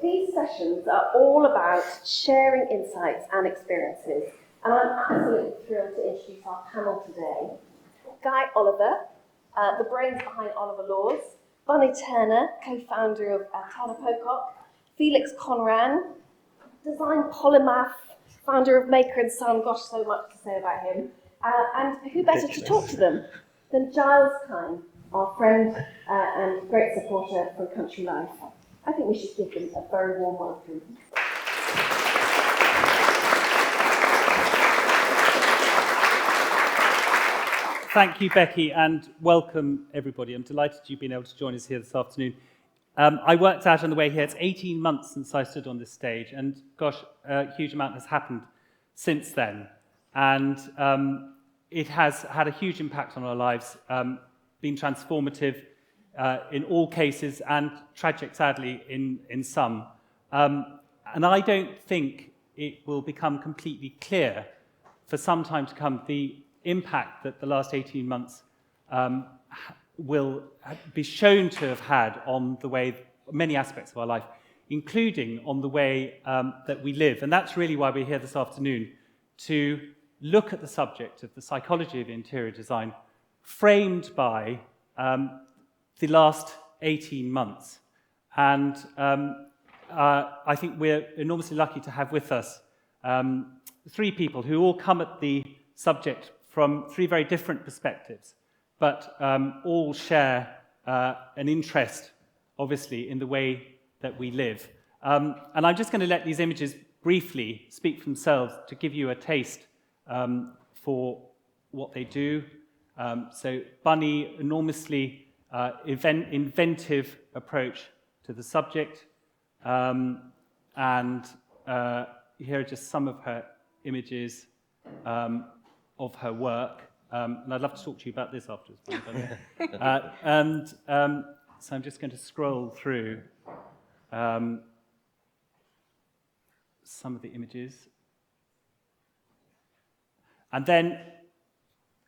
these sessions are all about sharing insights and experiences, and I'm absolutely thrilled to introduce our panel today. Guy Oliver, the brains behind Oliver Laws, Bunny Turner, co-founder of Turner Pocock, Felix Conran, design polymath, founder of Maker and Son, gosh, so much to say about him, and who better to talk to them than Giles Kine, our friend and great supporter from Country Life. I think we should give them a very warm welcome. Thank you, Becky, and welcome, everybody. I'm delighted you've been able to join us here this afternoon. I worked out on the way here, it's 18 months since I stood on this stage, and gosh, a huge amount has happened since then. And it has had a huge impact on our lives, been transformative in all cases and tragic, sadly, in some. And I don't think it will become completely clear for some time to come the impact that the last 18 months will be shown to have had on the way, many aspects of our life, including on the way that we live. And that's really why we're here this afternoon, to look at the subject of the psychology of interior design, framed by the last 18 months. And I think we're enormously lucky to have with us three people who all come at the subject from three very different perspectives, but all share an interest, obviously, in the way that we live. And I'm just going to let these images briefly speak for themselves to give you a taste for what they do. So Bunny, enormously inventive approach to the subject. And here are just some of her images of her work. And I'd love to talk to you about this afterwards. So I'm just going to scroll through some of the images. And then,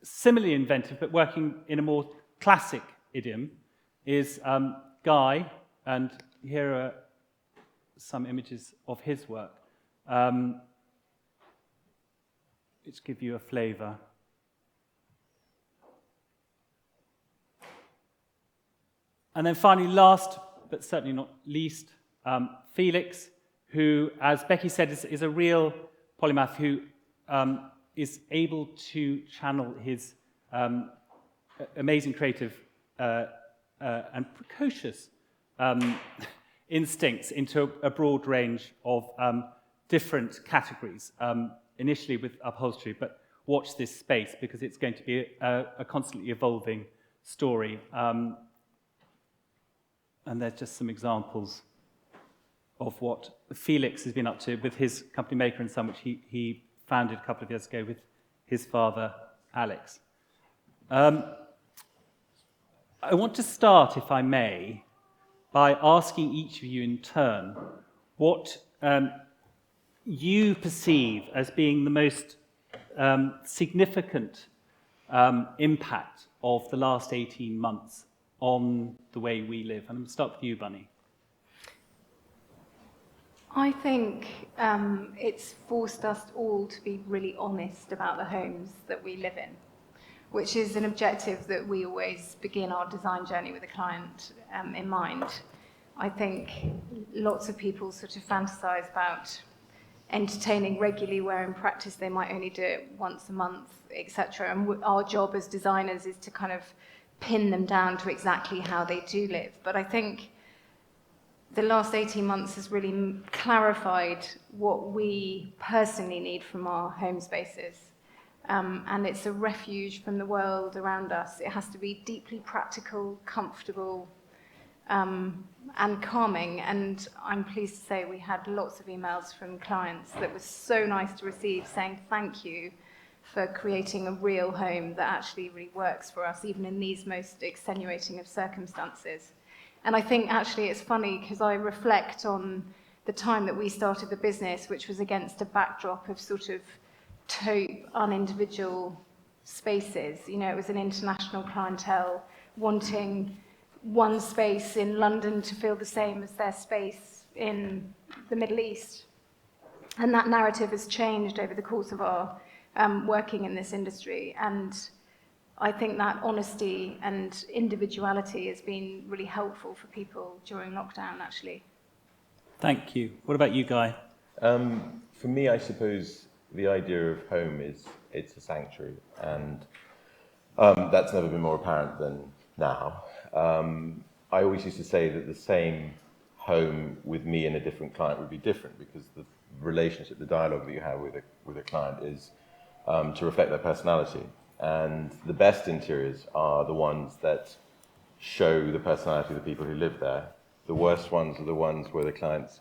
similarly inventive, but working in a more classic idiom, is Guy, and here are some images of his work, which give you a flavour. And then finally, last but certainly not least, Felix, who, as Becky said, is a real polymath who is able to channel his amazing creative and precocious instincts into a broad range of different categories, initially with upholstery, but watch this space because it's going to be a constantly evolving story. And there's just some examples of what Felix has been up to with his company Maker and Son, which he founded a couple of years ago with his father, Alex. I want to start, if I may, by asking each of you in turn what you perceive as being the most significant impact of the last 18 months on the way we live. And I'm going to start with you, Bunny. I think it's forced us all to be really honest about the homes that we live in, which is an objective that we always begin our design journey with a client in mind. I think lots of people sort of fantasize about entertaining regularly, where in practice they might only do it once a month, etc. And our job as designers is to kind of pin them down to exactly how they do live. But I think the last 18 months has really clarified what we personally need from our home spaces. And it's a refuge from the world around us. It has to be deeply practical, comfortable, and calming. And I'm pleased to say we had lots of emails from clients that was so nice to receive, saying thank you for creating a real home that actually really works for us, even in these most extenuating of circumstances. And I think actually it's funny because I reflect on the time that we started the business, which was against a backdrop of sort of taupe, unindividual spaces. You know, it was an international clientele wanting one space in London to feel the same as their space in the Middle East. And that narrative has changed over the course of our working in this industry. And I think that honesty and individuality has been really helpful for people during lockdown, actually. Thank you. What about you, Guy? For me, I suppose the idea of home it's a sanctuary, and that's never been more apparent than now. I always used to say that the same home with me and a different client would be different, because the relationship, the dialogue that you have with a client is to reflect their personality. And the best interiors are the ones that show the personality of the people who live there. The worst ones are the ones where the clients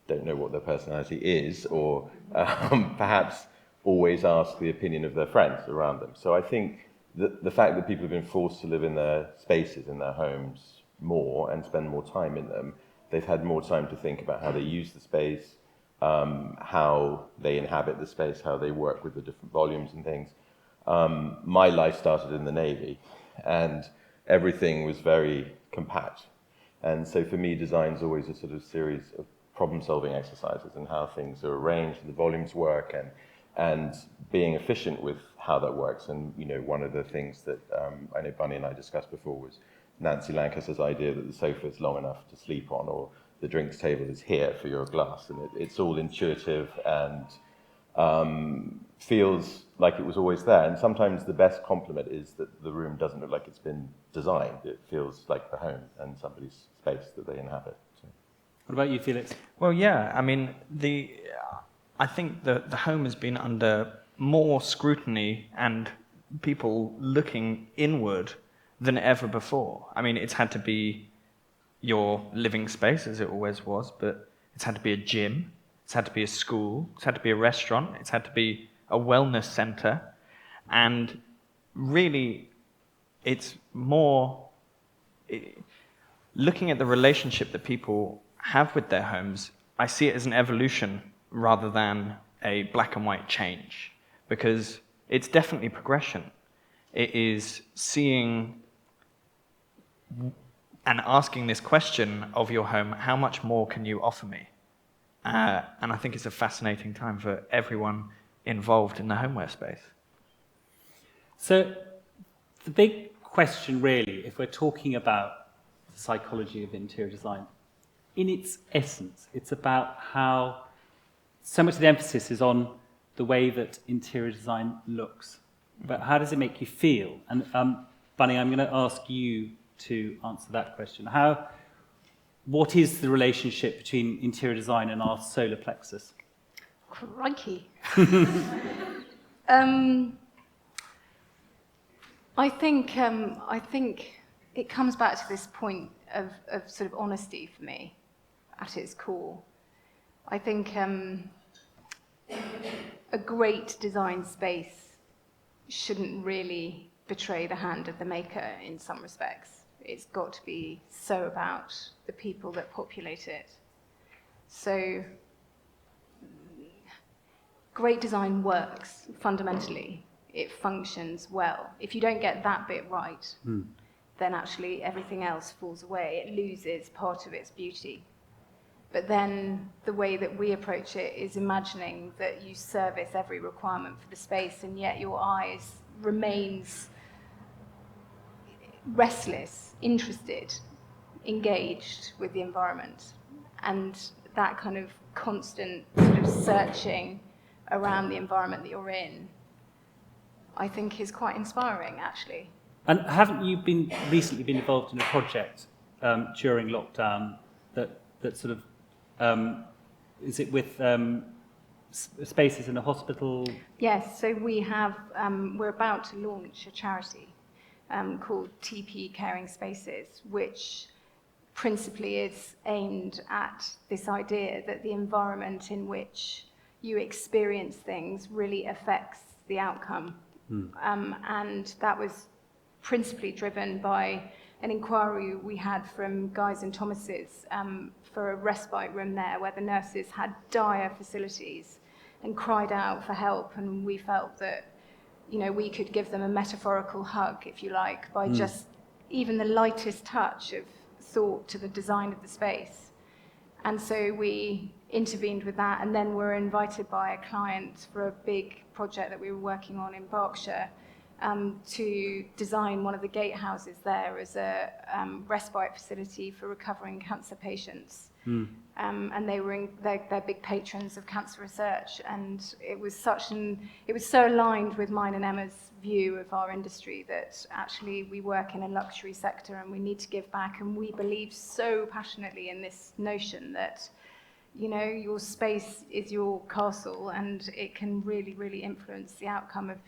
don't know what their personality is, or perhaps always ask the opinion of their friends around them. So I think that the fact that people have been forced to live in their spaces, in their homes more, and spend more time in them, they've had more time to think about how they use the space, how they inhabit the space, how they work with the different volumes and things. My life started in the Navy, and everything was very compact. And so for me, design's always a sort of series of problem-solving exercises and how things are arranged, and the volumes work, and being efficient with how that works. And one of the things that I know Bunny and I discussed before was Nancy Lancaster's idea that the sofa is long enough to sleep on, or the drinks table is here for your glass, and it's all intuitive and feels like it was always there. And sometimes the best compliment is that the room doesn't look like it's been designed. It feels like the home and somebody's space that they inhabit. So. What about you, Felix? Well, yeah, I mean, I think the home has been under more scrutiny and people looking inward than ever before. I mean, it's had to be your living space, as it always was, but it's had to be a gym, it's had to be a school, it's had to be a restaurant, it's had to be a wellness center, and really, it's more looking at the relationship that people have with their homes. I see it as an evolution rather than a black and white change, because it's definitely progression. It is seeing and asking this question of your home: how much more can you offer me? And I think it's a fascinating time for everyone involved in the homeware space. So the big question really, if we're talking about the psychology of interior design, in its essence, it's about how so much of the emphasis is on the way that interior design looks. But how does it make you feel? And Bunny, I'm going to ask you to answer that question. What is the relationship between interior design and our solar plexus? Crikey. I think it comes back to this point of sort of honesty for me at its core. I think a great design space shouldn't really betray the hand of the maker in some respects. It's got to be so about the people that populate it. So great design works fundamentally. It functions well. If you don't get that bit right, then actually everything else falls away. It loses part of its beauty. But then the way that we approach it is imagining that you service every requirement for the space, and yet your eyes remains restless, interested, engaged with the environment. And that kind of constant sort of searching around the environment that you're in, I think is quite inspiring, actually. And haven't you recently been involved in a project during lockdown that sort of, is it with spaces in a hospital? Yes, so we're about to launch a charity called TP Caring Spaces, which principally is aimed at this idea that the environment in which you experience things really affects the outcome. And that was principally driven by an inquiry we had from Guy's and Thomas's for a respite room there, where the nurses had dire facilities and cried out for help, and we felt that we could give them a metaphorical hug, if you like, by just even the lightest touch of thought to the design of the space. And so we intervened with that, and then were invited by a client for a big project that we were working on in Berkshire to design one of the gatehouses there as a respite facility for recovering cancer patients. And they're big patrons of cancer research, and it was so aligned with mine and Emma's view of our industry that actually we work in a luxury sector and we need to give back, and we believe so passionately in this notion that, you know, your space is your castle and it can really, really influence the outcome of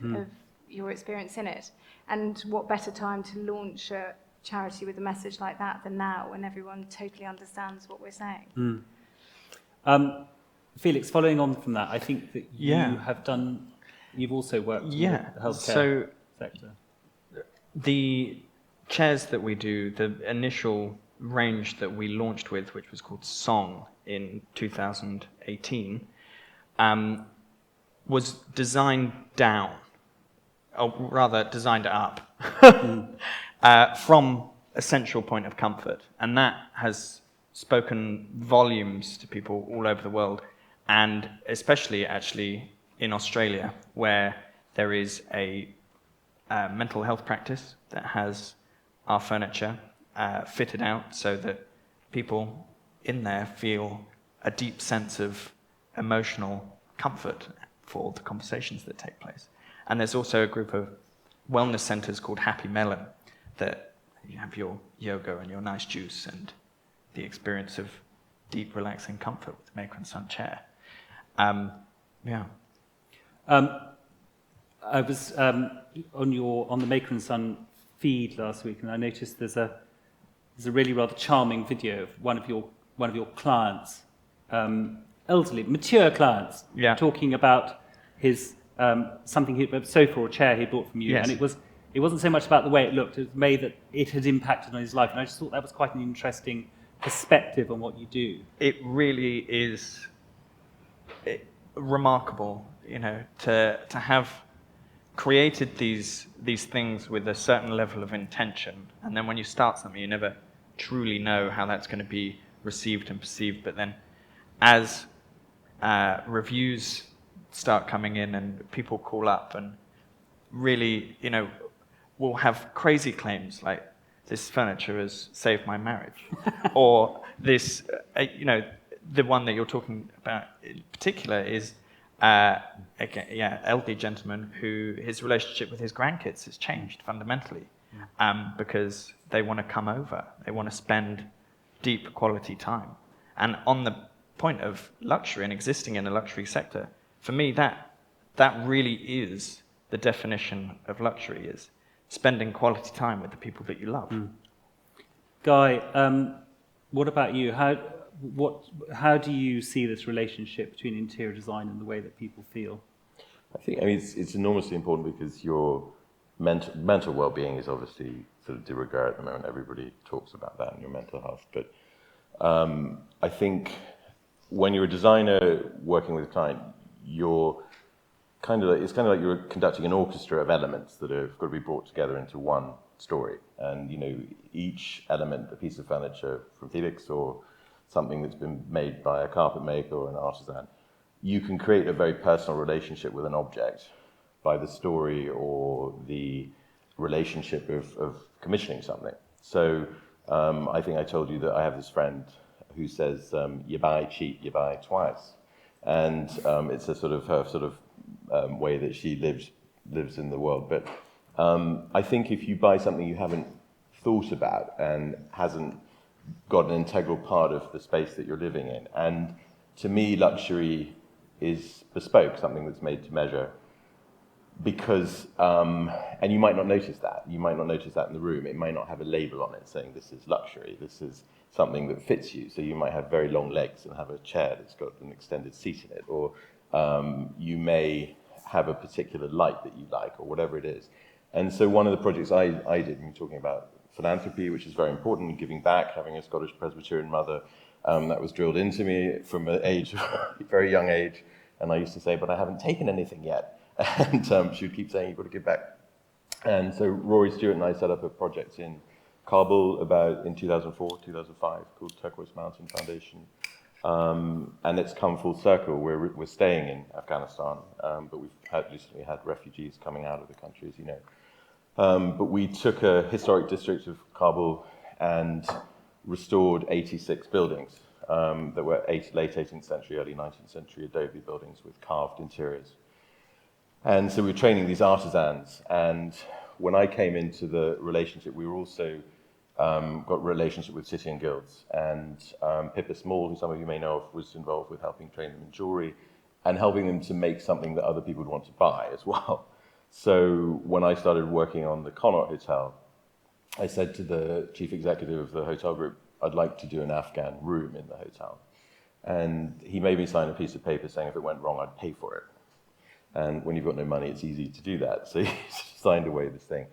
your experience in it. And what better time to launch a charity with a message like that than now, when everyone totally understands what we're saying. Felix, following on from that, I think that you've also worked in the healthcare sector. The chairs that we do, the initial range that we launched with, which was called Song in 2018, was designed down, or rather designed up, from a central point of comfort. And that has spoken volumes to people all over the world, and especially actually in Australia, where there is a mental health practice that has our furniture fitted out so that people in there feel a deep sense of emotional comfort for the conversations that take place. And there's also a group of wellness centres called Happy Melon that you have your yoga and your nice juice and the experience of deep, relaxing comfort with the Maker and Son chair. I was on the Maker and Son feed last week, and I noticed there's a really rather charming video of one of your clients, elderly, mature clients, talking about his a sofa or chair he bought from you, and it wasn't so much about the way it looked; it was the way that it had impacted on his life, and I just thought that was quite an interesting perspective on what you do. It really is remarkable, you know, to have created these things with a certain level of intention, and then when you start something, you never truly know how that's going to be received and perceived. But then, as reviews start coming in and people call up and really, you know, will have crazy claims like, "This furniture has saved my marriage," or this, you know, the one that you're talking about in particular is elderly gentleman who his relationship with his grandkids has changed fundamentally, because they want to come over, they want to spend deep quality time. And on the point of luxury and existing in the luxury sector, for me that really is the definition of luxury, is spending quality time with the people that you love. Guy, what about you? How do you see this relationship between interior design and the way that people feel? I mean, it's enormously important because your mental well-being is obviously sort of de rigueur at the moment. Everybody talks about that and your mental health. But I think when you're a designer working with a client, it's kind of like you're conducting an orchestra of elements that have got to be brought together into one story. And, you know, each element, a piece of furniture from Felix or something that's been made by a carpet maker or an artisan, you can create a very personal relationship with an object by the story or the relationship of commissioning something. So I think I told you that I have this friend who says, "You buy cheap, you buy twice." And it's a sort of her way that she lives in the world. But I think if you buy something you haven't thought about and hasn't got an integral part of the space that you're living in, and to me luxury is bespoke, something that's made to measure, because and you might not notice that. You might not notice that in the room. It might not have a label on it saying this is luxury, this is something that fits you. So you might have very long legs and have a chair that's got an extended seat in it, or you may have a particular light that you like, or whatever it is. And so one of the projects I did, when we're talking about philanthropy, which is very important, giving back, having a Scottish Presbyterian mother, that was drilled into me from an age, very young age, and I used to say, but I haven't taken anything yet. And she would keep saying, you've got to give back. And so Rory Stewart and I set up a project in Kabul in 2004, 2005, called Turquoise Mountain Foundation. And it's come full circle. We're staying in Afghanistan, but we've recently had refugees coming out of the country, as you know. But we took a historic district of Kabul and restored 86 buildings that were late 18th century, early 19th century adobe buildings with carved interiors. And so we were training these artisans. And when I came into the relationship, we were also got a relationship with City and Guilds. And Pippa Small, who some of you may know of, was involved with helping train them in jewellery and helping them to make something that other people would want to buy as well. So when I started working on the Connaught Hotel, I said to the chief executive of the hotel group, I'd like to do an Afghan room in the hotel. And he made me sign a piece of paper saying if it went wrong, I'd pay for it. And when you've got no money, it's easy to do that. So he signed away this thing.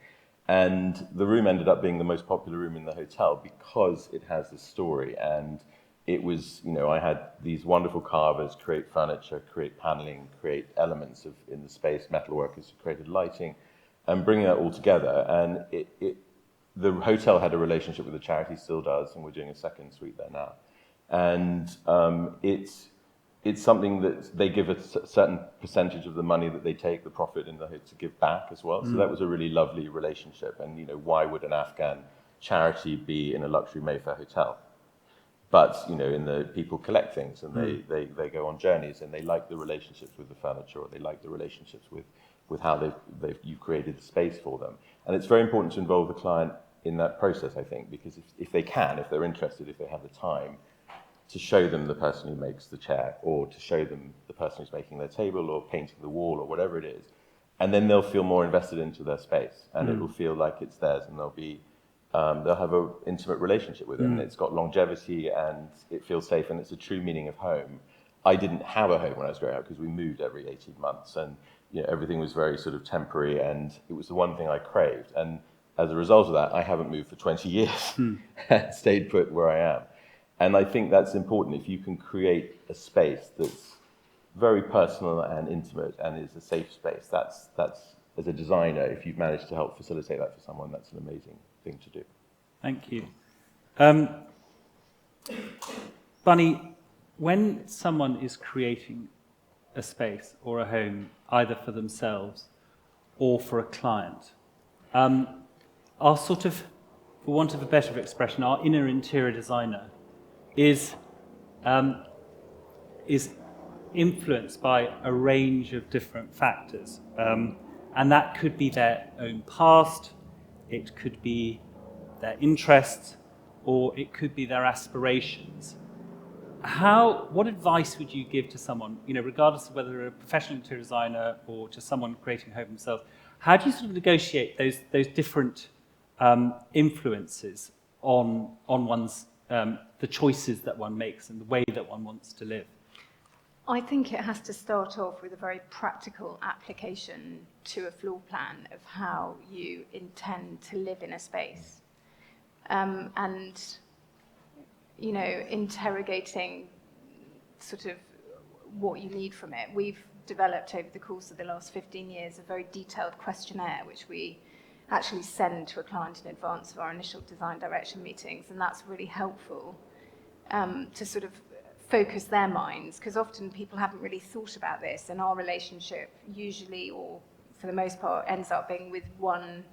And the room ended up being the most popular room in the hotel because it has this story. And it was, I had these wonderful carvers create furniture, create paneling, create elements in the space, metalworkers who created lighting, and bringing that all together. And the hotel had a relationship with the charity, still does, and we're doing a second suite there now. And it's something that they give a certain percentage of the money that they take, the profit in the to give back as well. So that was a really lovely relationship. And why would an Afghan charity be in a luxury Mayfair hotel? But in the people collect things and they go on journeys and they like the relationships with the furniture, or they like the relationships with how you've created the space for them. And it's very important to involve the client in that process, I think, because if they're interested, if they have the time, to show them the person who makes the chair, or to show them the person who's making their table or painting the wall or whatever it is, and then they'll feel more invested into their space, and it will feel like it's theirs, and they'll have an intimate relationship with it, and it's got longevity, and it feels safe, and it's a true meaning of home. I didn't have a home when I was growing up because we moved every 18 months, and everything was very sort of temporary, and it was the one thing I craved. And as a result of that, I haven't moved for 20 years and stayed put where I am. And I think that's important. If you can create a space that's very personal and intimate and is a safe space, that's as a designer, if you've managed to help facilitate that for someone, that's an amazing thing to do. Thank you. Bunny, when someone is creating a space or a home, either for themselves or for a client, our sort of, for want of a better expression, our inner interior designer is influenced by a range of different factors. And that could be their own past, it could be their interests, or it could be their aspirations. What advice would you give to someone, regardless of whether they're a professional interior designer or just someone creating a home themselves? How do you sort of negotiate those different influences on one's the choices that one makes and the way that one wants to live? I think it has to start off with a very practical application to a floor plan of how you intend to live in a space. And, interrogating sort of what you need from it. We've developed over the course of the last 15 years a very detailed questionnaire, which we actually send to a client in advance of our initial design direction meetings, and that's really helpful to sort of focus their minds, because often people haven't really thought about this, and our relationship usually, or for the most part, ends up being with one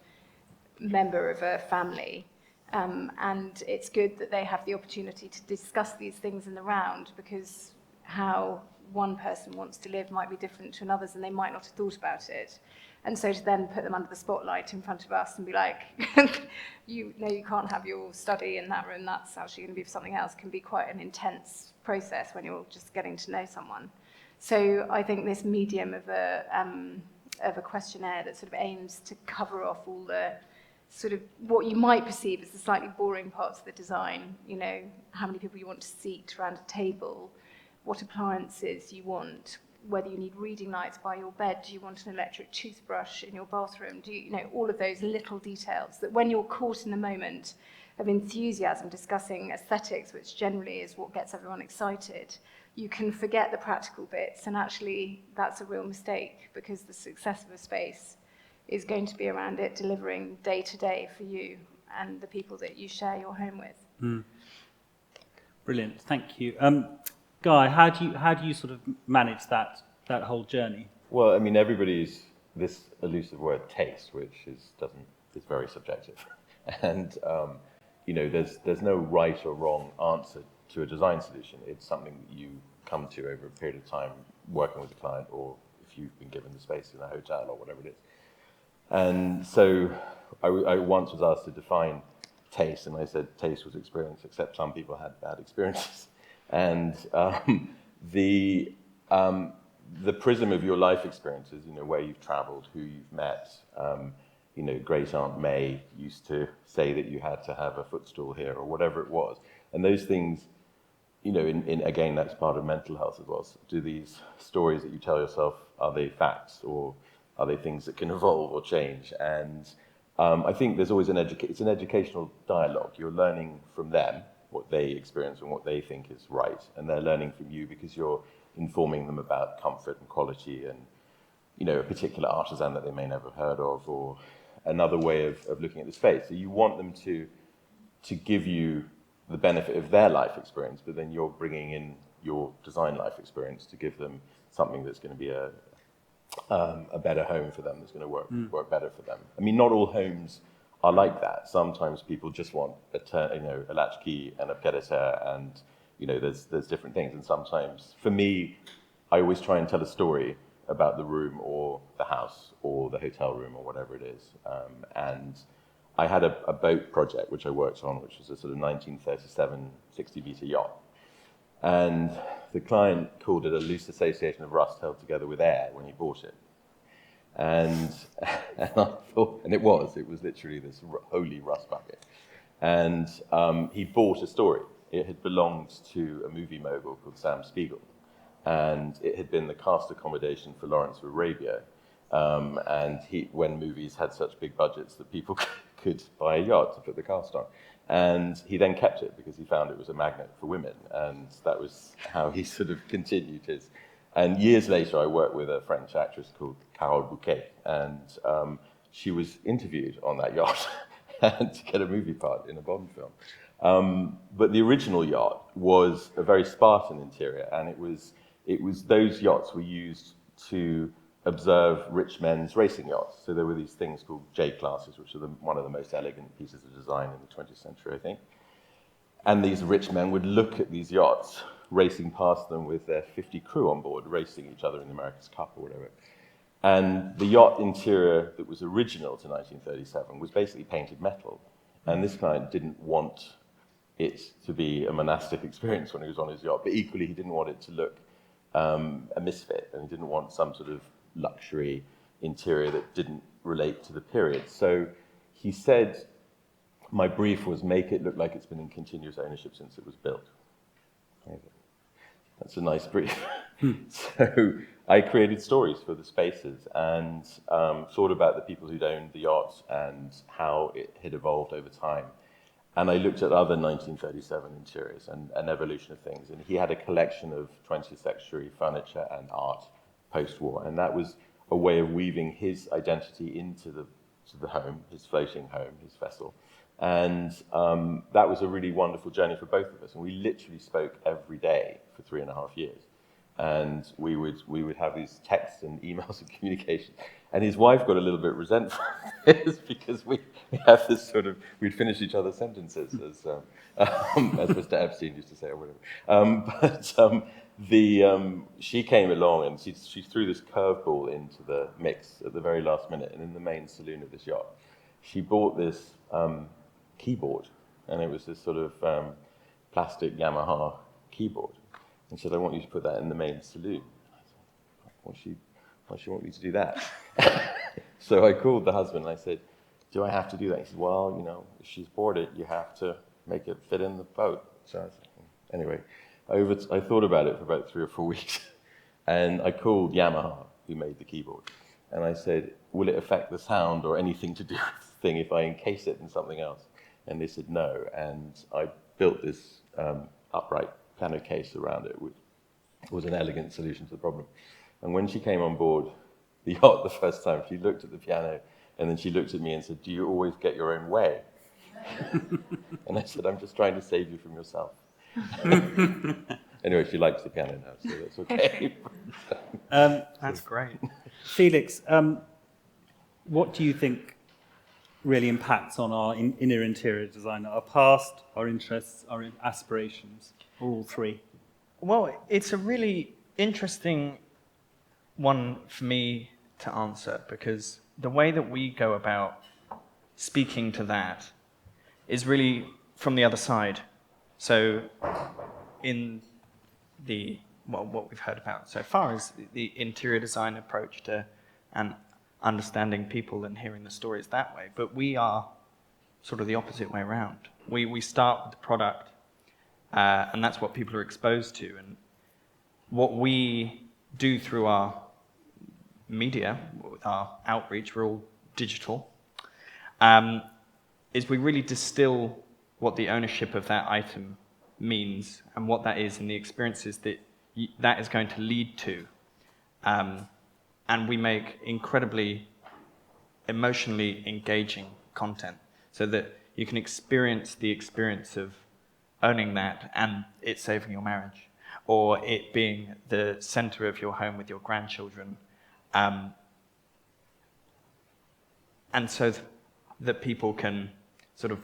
member of a family. And it's good that they have the opportunity to discuss these things in the round, because how one person wants to live might be different to another's, and they might not have thought about it. And so to then put them under the spotlight in front of us and be like, you can't have your study in that room, that's actually going to be for something else, can be quite an intense process when you're just getting to know someone. So I think this medium of a questionnaire that sort of aims to cover off all the sort of what you might perceive as the slightly boring parts of the design, how many people you want to seat around a table, what appliances you want, whether you need reading lights by your bed, do you want an electric toothbrush in your bathroom, do you all of those little details that when you're caught in the moment of enthusiasm discussing aesthetics, which generally is what gets everyone excited, you can forget the practical bits, and actually that's a real mistake, because the success of a space is going to be around it delivering day to day for you and the people that you share your home with. Brilliant, thank you. Guy, how do you sort of manage that whole journey? Well, I mean, everybody's this elusive word taste, which is very subjective, and there's no right or wrong answer to a design solution. It's something that you come to over a period of time working with a client, or if you've been given the space in a hotel or whatever it is. And so I once was asked to define taste, and I said taste was experience, except some people had bad experiences. And the prism of your life experiences, where you've traveled, who you've met. Great Aunt May used to say that you had to have a footstool here, or whatever it was. And those things, again, that's part of mental health as well. So do these stories that you tell yourself, are they facts, or are they things that can evolve or change? And I think there's always it's an educational dialogue. You're learning from them what they experience and what they think is right, and they're learning from you because you're informing them about comfort and quality and a particular artisan that they may never have heard of, or another way of looking at the space. So you want them to give you the benefit of their life experience, but then you're bringing in your design life experience to give them something that's going to be a better home for them, that's going to work better for them. I mean, not all homes are like that. Sometimes people just want a latchkey and a pied-à-terre, and there's different things. And sometimes, for me, I always try and tell a story about the room or the house or the hotel room or whatever it is. And I had a boat project which I worked on, which was a sort of 1937 60-meter yacht. And the client called it a loose association of rust held together with air when he bought it. And I thought, and it was literally this holy rust bucket. And he bought a story. It had belonged to a movie mogul called Sam Spiegel. And it had been the cast accommodation for Lawrence of Arabia. And when movies had such big budgets that people could buy a yacht to put the cast on. And he then kept it because he found it was a magnet for women. And that was how he sort of continued his. And years later, I worked with a French actress called Carole Bouquet. And she was interviewed on that yacht to get a movie part in a Bond film. But the original yacht was a very Spartan interior. And it was those yachts were used to observe rich men's racing yachts. So there were these things called J-classes, which are one of the most elegant pieces of design in the 20th century, I think. And these rich men would look at these yachts racing past them with their 50 crew on board, racing each other in the America's Cup or whatever. And the yacht interior that was original to 1937 was basically painted metal. And this client didn't want it to be a monastic experience when he was on his yacht, but equally he didn't want it to look a misfit, and he didn't want some sort of luxury interior that didn't relate to the period. So he said, my brief was make it look like it's been in continuous ownership since it was built. That's a nice brief. So I created stories for the spaces and thought about the people who'd owned the yacht and how it had evolved over time. And I looked at other 1937 interiors and an evolution of things. And he had a collection of 20th century furniture and art post-war. And that was a way of weaving his identity into the home, his floating home, his vessel. And that was a really wonderful journey for both of us. And we literally spoke every day for 3.5 years. And we would have these texts and emails and communication. And his wife got a little bit resentful because we have this sort of, we'd finish each other's sentences, as Mr. Epstein used to say, or whatever. She came along and she threw this curveball into the mix at the very last minute. And in the main saloon of this yacht, she bought this keyboard. And it was this sort of plastic Yamaha keyboard. And said, I want you to put that in the main saloon. I thought, why she want me to do that? So I called the husband and I said, do I have to do that? He said, well, if she's bored it, you have to make it fit in the boat. So I said, anyway, I thought about it for about 3 or 4 weeks. And I called Yamaha, who made the keyboard. And I said, will it affect the sound or anything to do with the thing if I encase it in something else? And they said no. And I built this upright piano case around it, which was an elegant solution to the problem. And when she came on board the yacht the first time, she looked at the piano and then she looked at me and said, do you always get your own way? And I said, I'm just trying to save you from yourself. Anyway, she likes the piano now, so that's okay. That's great. Felix, what do you think really impacts on our inner interior design? Our past, our interests, our aspirations, or all three? Well, it's a really interesting one for me to answer, because the way that we go about speaking to that is really from the other side. So in what we've heard about so far is the interior design approach to and understanding people and hearing the stories that way. But we are sort of the opposite way around. We start with the product, and that's what people are exposed to. And what we do through our media, with our outreach, we're all digital, is we really distill what the ownership of that item means and what that is and the experiences that that is going to lead to. And we make incredibly emotionally engaging content so that you can experience the experience of owning that and it saving your marriage, or it being the center of your home with your grandchildren. And so that people can sort of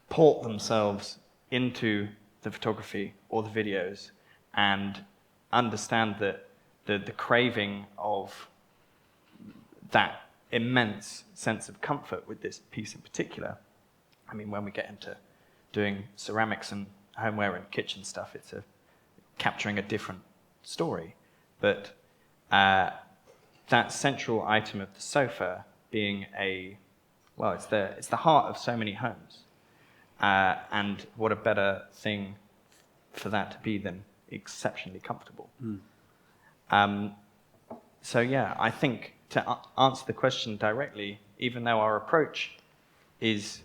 port themselves into the photography or the videos and understand that the craving of that immense sense of comfort with this piece in particular. I mean, when we get into doing ceramics and homeware and kitchen stuff, it's capturing a different story. But that central item of the sofa being it's the heart of so many homes. And what a better thing for that to be than exceptionally comfortable. So yeah, I think to answer the question directly, even though our approach is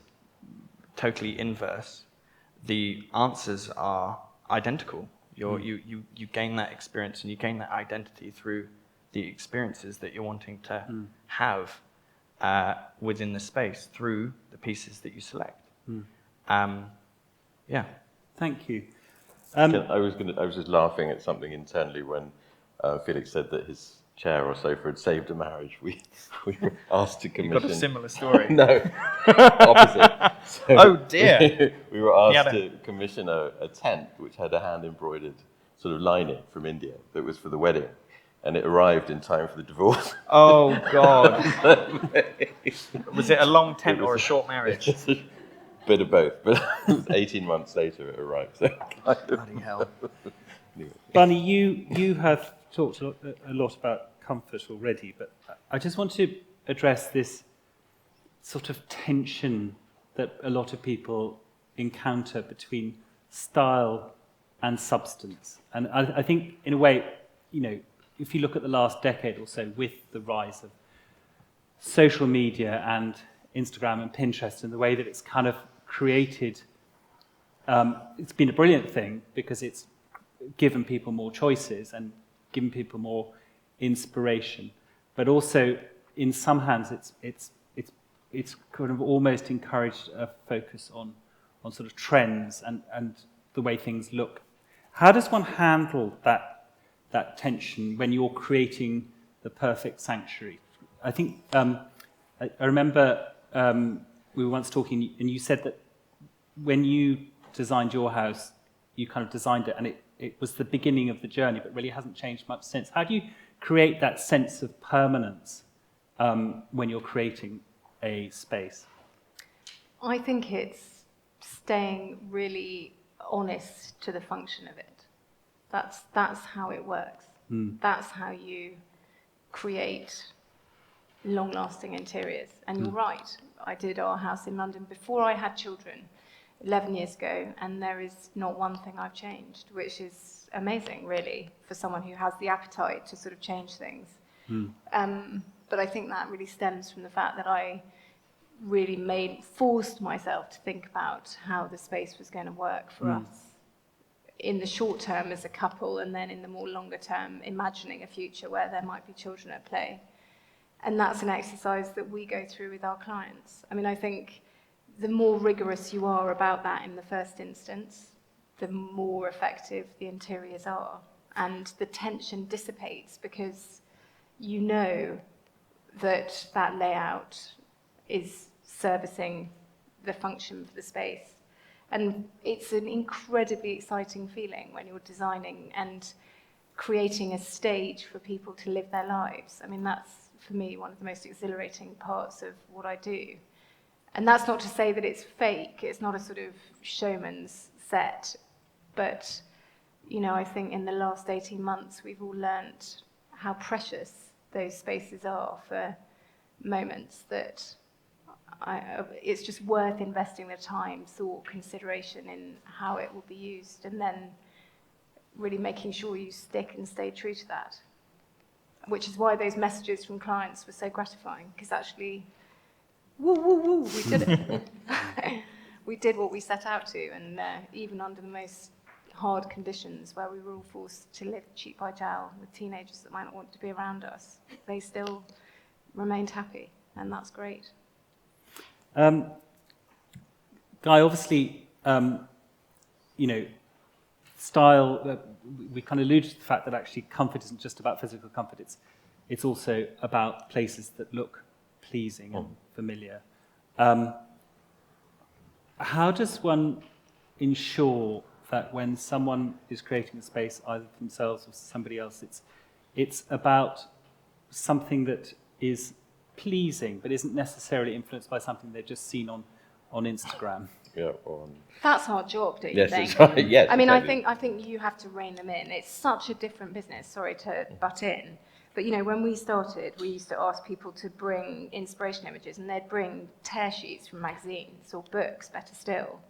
totally inverse, the answers are identical. You gain that experience and you gain that identity through the experiences that you're wanting to have within the space through the pieces that you select. Yeah. Thank you. I was just laughing at something internally when Felix said that his chair or sofa had saved a marriage. We were asked to commission. You've got a similar story. No, opposite. So Oh dear. We were asked to commission a tent which had a hand embroidered sort of lining from India that was for the wedding, and it arrived in time for the divorce. Oh God. Was it a long tent or a short marriage? Bit of both, but 18 months later it arrived. So Bloody hell. Bunny, you have talked a lot about comfort already, but I just want to address this sort of tension that a lot of people encounter between style and substance. And I think, in a way, if you look at the last decade or so, with the rise of social media and Instagram and Pinterest and the way that it's kind of created, it's been a brilliant thing because it's given people more choices and given people more inspiration, but also in some hands it's kind of almost encouraged a focus on sort of trends and the way things look. How does one handle that tension when you're creating the perfect sanctuary? I think I remember we were once talking, and you said that when you designed your house, you kind of designed it, and it was the beginning of the journey, but really hasn't changed much since. How do you create that sense of permanence when you're creating a space? I think it's staying really honest to the function of it. That's how it works. That's how you create long-lasting interiors. And you're right, I did our house in London before I had children 11 years ago, and there is not one thing I've changed, which is amazing, really, for someone who has the appetite to sort of change things. But I think that really stems from the fact that I really forced myself to think about how the space was going to work for us in the short term as a couple, and then in the more longer term, imagining a future where there might be children at play. And that's an exercise that we go through with our clients. I mean, I think the more rigorous you are about that in the first instance, the more effective the interiors are. And the tension dissipates because you know that that layout is servicing the function for the space. And it's an incredibly exciting feeling when you're designing and creating a stage for people to live their lives. I mean, that's, for me, one of the most exhilarating parts of what I do. And that's not to say that it's fake. It's not a sort of showman's set. But, you know, I think in the last 18 months, we've all learnt how precious those spaces are for moments that it's just worth investing the time, thought, consideration in how it will be used, and then really making sure you stick and stay true to that. Which is why those messages from clients were so gratifying, because actually, woo, woo, woo, we did it. We did what we set out to, and even under the most hard conditions where we were all forced to live cheek by jowl with teenagers that might not want to be around us, they still remained happy, and that's great. Guy, obviously, you know, style, we kind of alluded to the fact that actually comfort isn't just about physical comfort, it's also about places that look pleasing and familiar. How does one ensure that when someone is creating a space, either for themselves or somebody else, it's about something that is pleasing, but isn't necessarily influenced by something they've just seen on Instagram? Yeah, That's our job, don't you yes, think? it's right. Yes, I mean, exactly. I think you have to rein them in. It's such a different business. Sorry to butt in, but you know, when we started, we used to ask people to bring inspiration images, and they'd bring tear sheets from magazines or books, better still.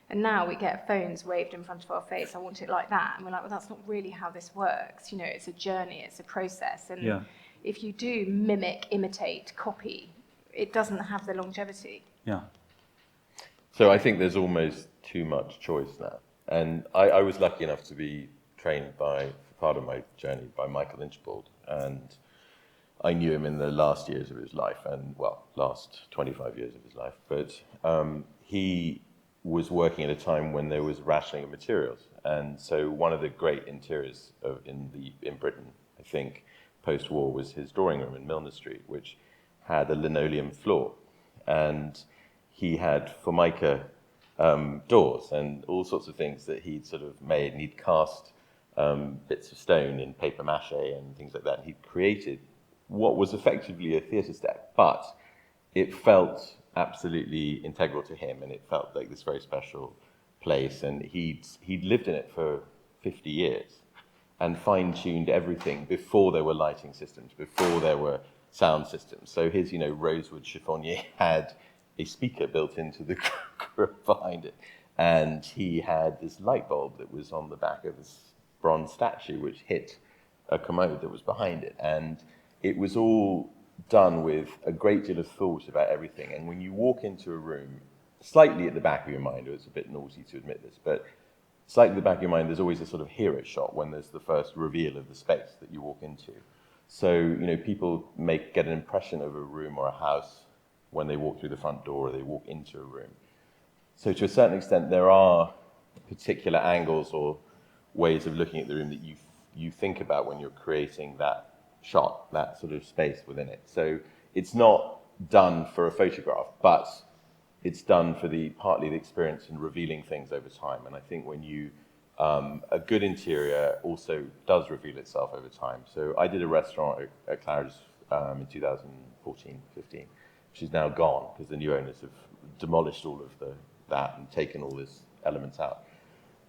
And now we get phones waved in front of our face. I want it like that, and we're like, well, that's not really how this works. You know, it's a journey, it's a process, and if you do mimic, imitate, copy, it doesn't have the longevity. Yeah. So I think there's almost too much choice now. And I was lucky enough to be trained by, for part of my journey, by Michael Lynchbull. And I knew him in the last years of his life, and, well, last 25 years of his life. But he was working at a time when there was rationing of materials. And so one of the great interiors in Britain, I think, post-war, was his drawing room in Milner Street, which had a linoleum floor. And he had Formica doors and all sorts of things that he'd sort of made, and he'd cast bits of stone in paper mache and things like that. And he'd created what was effectively a theatre step, but it felt absolutely integral to him, and it felt like this very special place. And he'd lived in it for 50 years and fine-tuned everything before there were lighting systems, before there were sound systems. So his, you know, rosewood chiffonier had a speaker built into the grip behind it. And he had this light bulb that was on the back of this bronze statue, which hit a commode that was behind it. And it was all done with a great deal of thought about everything. And when you walk into a room, slightly at the back of your mind, it's a bit naughty to admit this, but slightly at the back of your mind, there's always a sort of hero shot when there's the first reveal of the space that you walk into. So, you know, people get an impression of a room or a house when they walk through the front door or they walk into a room. So to a certain extent, there are particular angles or ways of looking at the room that you think about when you're creating that shot, that sort of space within it. So it's not done for a photograph, but it's done for partly the experience in revealing things over time. And I think when a good interior also does reveal itself over time. So I did a restaurant at Claridge's in 2014, 15, which is now gone because the new owners have demolished all of that and taken all these elements out.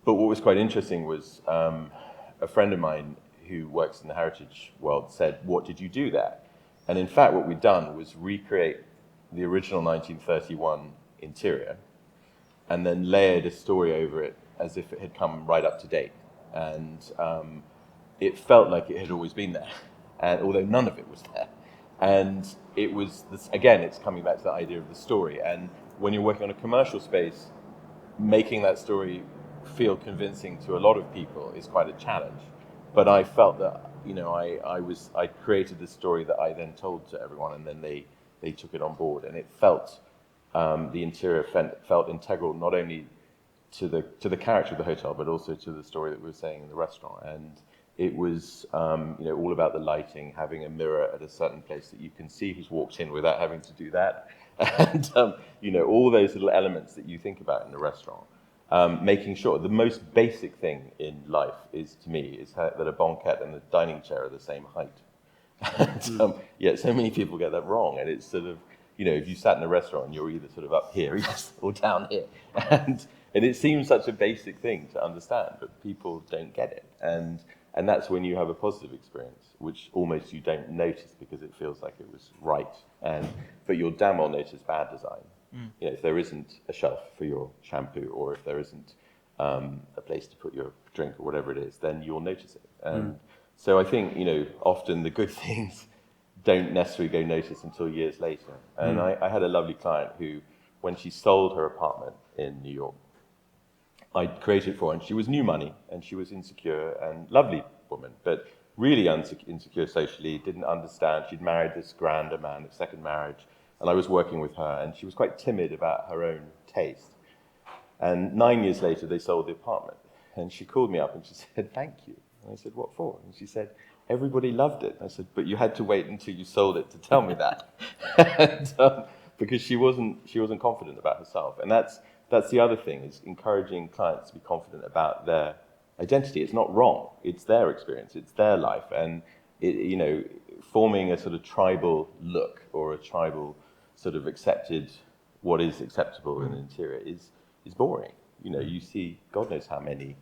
But what was quite interesting was a friend of mine who works in the heritage world said, "What did you do there?" And in fact, what we'd done was recreate the original 1931 interior and then layered a story over it as if it had come right up to date. And it felt like it had always been there, and although none of it was there. And it was, again, it's coming back to the idea of the story. And when you're working on a commercial space, making that story feel convincing to a lot of people is quite a challenge. But I felt that, you know, I created this story that I then told to everyone, and then they took it on board. And it felt, the interior felt integral not only to the character of the hotel, but also to the story that we were saying in the restaurant. And it was all about the lighting, having a mirror at a certain place that you can see who's walked in without having to do that, and all those little elements that you think about in a restaurant. Making sure the most basic thing in life is, to me, is that a banquette and a dining chair are the same height. And yet so many people get that wrong, and it's sort of, if you sat in a restaurant, you're either sort of up here or down here, and it seems such a basic thing to understand, but people don't get it, and that's when you have a positive experience, which almost you don't notice because it feels like it was right, but you'll damn well notice bad design. If there isn't a shelf for your shampoo, or if there isn't a place to put your drink or whatever it is, then you'll notice it. And so I think, often the good things don't necessarily go noticed until years later. And I had a lovely client who, when she sold her apartment in New York, I created it for her, and she was new money, and she was insecure and lovely woman, but really insecure socially, didn't understand. She'd married this grander man, a second marriage, and I was working with her, and she was quite timid about her own taste. And 9 years later, they sold the apartment, and she called me up and she said, "Thank you." And I said, "What for?" And she said, "Everybody loved it." I said, "But you had to wait until you sold it to tell me that." And, because she wasn't confident about herself. And that's the other thing, is encouraging clients to be confident about their identity. It's not wrong. It's their experience. It's their life. And, forming a sort of tribal look, or a tribal sort of what is acceptable in an interior is boring. You see God knows how many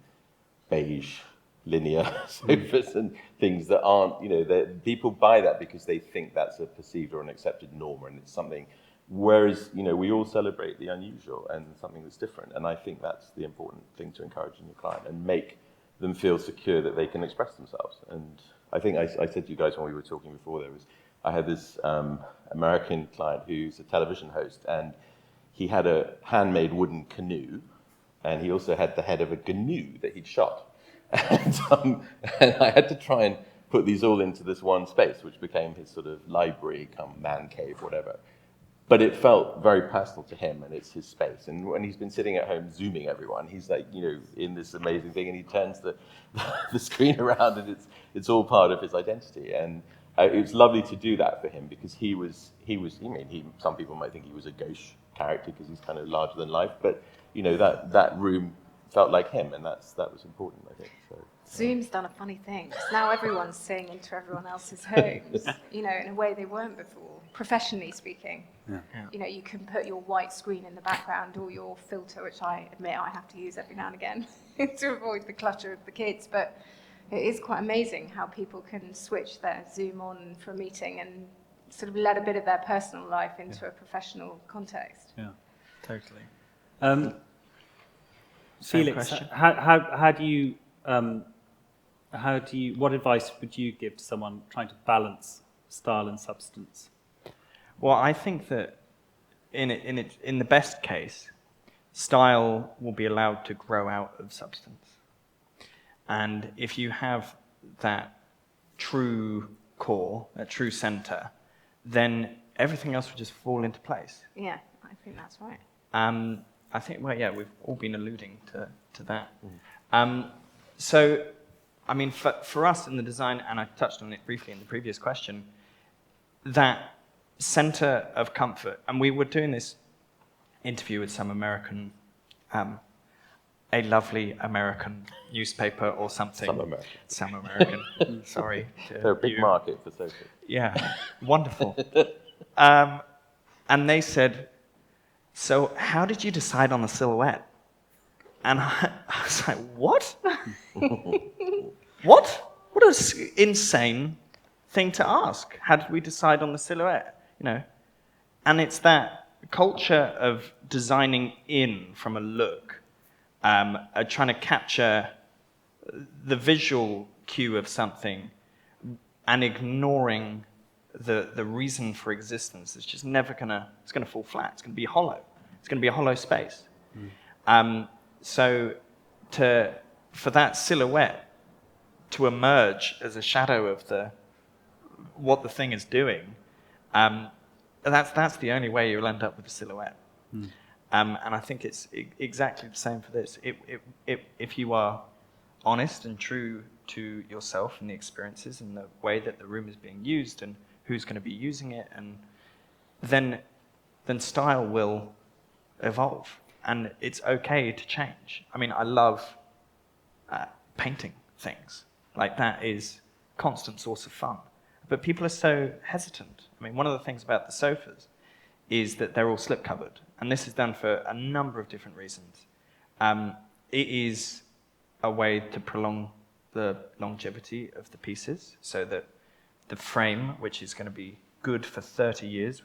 beige, linear sofas and things that aren't, people buy that because they think that's a perceived or an accepted norm, and it's something. Whereas, we all celebrate the unusual and something that's different. And I think that's the important thing to encourage in your client, and make them feel secure that they can express themselves. And I think I said to you guys when we were talking before, I had this American client who's a television host, and he had a handmade wooden canoe, and he also had the head of a GNU that he'd shot. And I had to try and put these all into this one space, which became his sort of library, come man cave, whatever. But it felt very personal to him, and it's his space. And when he's been sitting at home Zooming everyone, he's like, in this amazing thing, and he turns the screen around, and it's all part of his identity. And it was lovely to do that for him, because some people might think he was a gauche character because he's kind of larger than life, but that room felt like him, and that was important, I think. So. Zoom's done a funny thing, 'cause now everyone's seeing into everyone else's homes, in a way they weren't before, professionally speaking. Yeah. You can put your white screen in the background, or your filter, which I admit I have to use every now and again to avoid the clutter of the kids, but it is quite amazing how people can switch their Zoom on for a meeting and sort of let a bit of their personal life into a professional context. Yeah, Totally. Felix, question. what advice would you give to someone trying to balance style and substance? Well, I think that in the best case, style will be allowed to grow out of substance. And if you have that true core, that true center, then everything else will just fall into place. Yeah, I think that's right. I think, we've all been alluding to that. So, I mean, for us in the design, and I touched on it briefly in the previous question, that center of comfort, and we were doing this interview with some American, a lovely American newspaper or something. Some American. Sorry. They're a big market for sofas. Yeah, wonderful. And they said, "So how did you decide on the silhouette?" And I was like, what? What? What an insane thing to ask. How did we decide on the silhouette? And it's that culture of designing in from a look, trying to capture the visual cue of something and ignoring the reason for existence. It's just never it's gonna fall flat. It's gonna be hollow. It's gonna be a hollow space. So for that silhouette to emerge as a shadow of what the thing is doing, that's the only way you'll end up with a silhouette. And I think it's exactly the same for this. If you are honest and true to yourself and the experiences and the way that the room is being used and who's going to be using it, and then style will evolve, and it's okay to change. I mean, I love painting things. Like, that is a constant source of fun. But people are so hesitant. I mean, one of the things about the sofas is that they're all slip-covered, and this is done for a number of different reasons. It is a way to prolong the longevity of the pieces, so that the frame, which is going to be good for 30 years,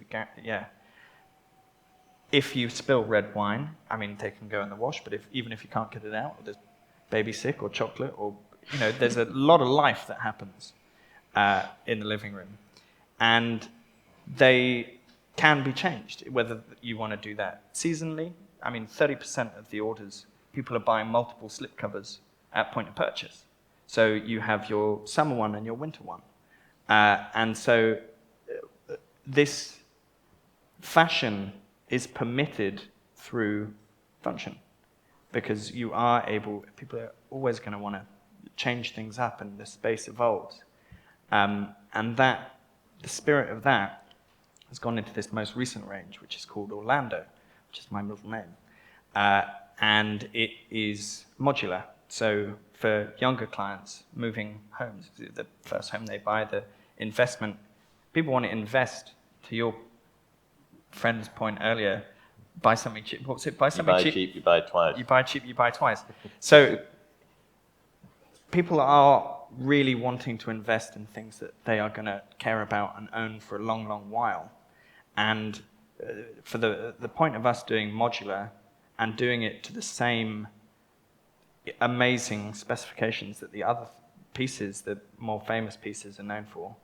if you spill red wine, I mean, they can go in the wash, but even if you can't get it out, or there's baby sick or chocolate, or, there's a lot of life that happens in the living room. And they can be changed, whether you want to do that seasonally. I mean, 30% of the orders, people are buying multiple slipcovers at point of purchase. So you have your summer one and your winter one. And so this fashion is permitted through function, because you are able, people are always going to want to change things up, and the space evolves. And that, the spirit of that has gone into this most recent range, which is called Orlando, which is my middle name. And it is modular. So for younger clients moving homes, the first home they buy, the investment, people want to invest, to your friend's point earlier, buy something cheap. What was it? Buy something cheap. You buy cheap, you buy twice. You buy cheap, you buy twice. So people are really wanting to invest in things that they are going to care about and own for a long, long while. And for the point of us doing modular and doing it to the same amazing specifications that the other pieces, the more famous pieces, are known for,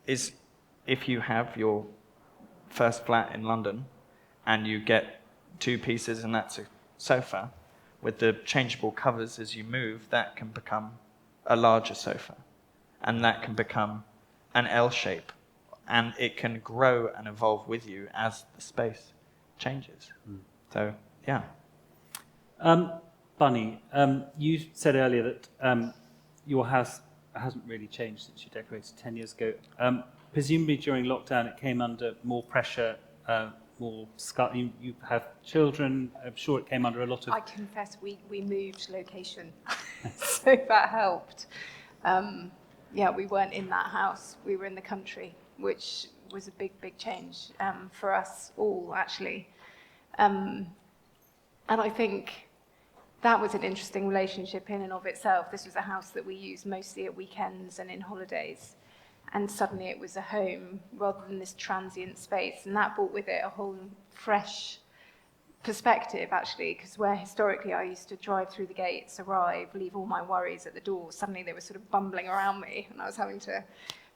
is if you have your first flat in London and you get 2 pieces and that's a sofa, with the changeable covers as you move, that can become a larger sofa, and that can become an L shape, and it can grow and evolve with you as the space changes. So, yeah. Bunny, you said earlier that your house hasn't really changed since you decorated 10 years ago. Presumably during lockdown it came under more pressure, you have children, I'm sure it came under a lot of... I confess we moved location, so that helped. We weren't in that house, we were in the country, which was a big change for us all, actually. And I think that was an interesting relationship in and of itself. This was a house that we used mostly at weekends and in holidays. And suddenly it was a home rather than this transient space. And that brought with it a whole fresh perspective, actually, because where historically I used to drive through the gates, arrive, leave all my worries at the door, suddenly they were sort of bumbling around me, and I was having to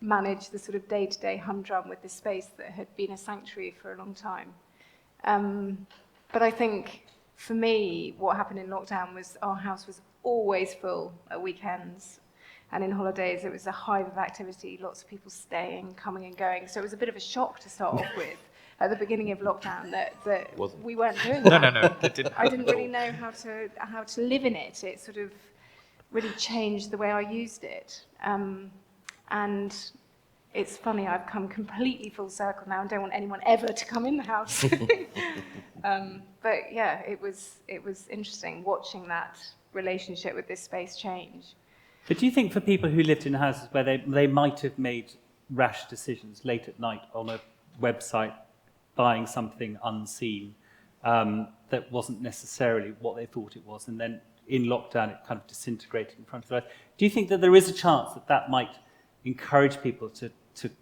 manage the sort of day-to-day humdrum with this space that had been a sanctuary for a long time. But I think, for me, what happened in lockdown was our house was always full at weekends. And in holidays, it was a hive of activity, lots of people staying, coming and going. So it was a bit of a shock to start off with at the beginning of lockdown that we weren't doing that. No, it didn't. I didn't really know how to live in it. It sort of really changed the way I used it. And it's funny, I've come completely full circle now and don't want anyone ever to come in the house. But yeah, it was interesting watching that relationship with this space change. But do you think for people who lived in houses where they might have made rash decisions late at night on a website, buying something unseen that wasn't necessarily what they thought it was, and then in lockdown it kind of disintegrated in front of their eyes, do you think that there is a chance that might encourage people to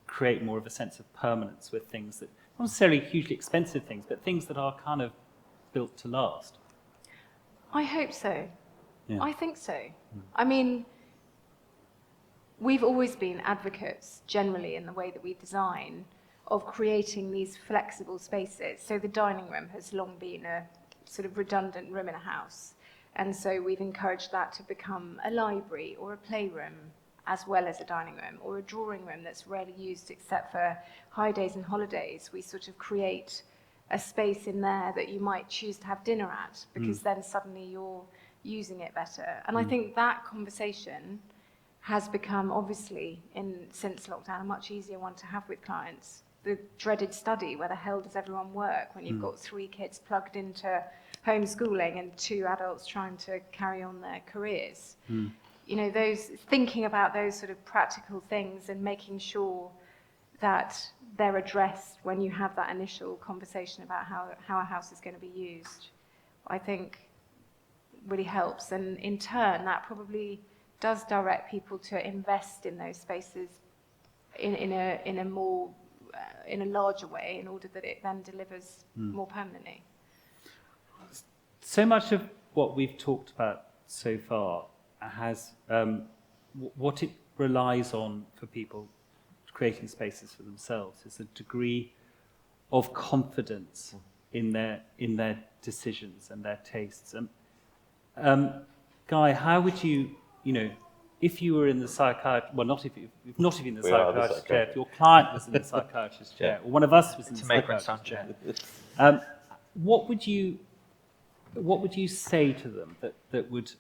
create more of a sense of permanence with things that, not necessarily hugely expensive things, but things that are kind of built to last? I hope so. Yeah. I think so. I mean, we've always been advocates, generally, in the way that we design, of creating these flexible spaces. So the dining room has long been a sort of redundant room in a house. And so we've encouraged that to become a library or a playroom, as well as a dining room, or a drawing room that's rarely used except for high days and holidays. We sort of create a space in there that you might choose to have dinner at, because then suddenly you're using it better. And I think that conversation has become, obviously, since lockdown, a much easier one to have with clients. The dreaded study, where the hell does everyone work when you've got 3 kids plugged into homeschooling and 2 adults trying to carry on their careers? You know, thinking about those sort of practical things and making sure that they're addressed when you have that initial conversation about how a house is going to be used, I think really helps. And in turn, that probably does direct people to invest in those spaces in a larger way, in order that it then delivers more permanently. So much of what we've talked about so far has what it relies on for people creating spaces for themselves is a degree of confidence in their decisions and their tastes. Guy, how would you if you were in the psychiatrist, well, not if you're in the psychiatrist's chair, if your client was in the psychiatrist's chair, or one of us was in the psychiatrist's chair, what would you say to them that would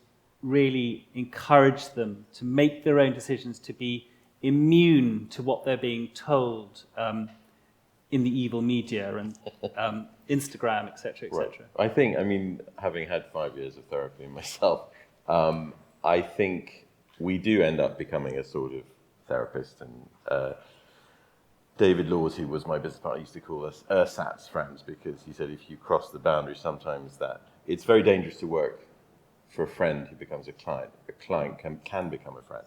really encourage them to make their own decisions, to be immune to what they're being told in the evil media and Instagram, etc., etc.? Right. I think, having had 5 years of therapy myself, I think we do end up becoming a sort of therapist. And David Laws, who was my business partner, used to call us ersatz friends, because he said if you cross the boundary, sometimes that it's very dangerous to work for a friend who becomes a client. A client can become a friend.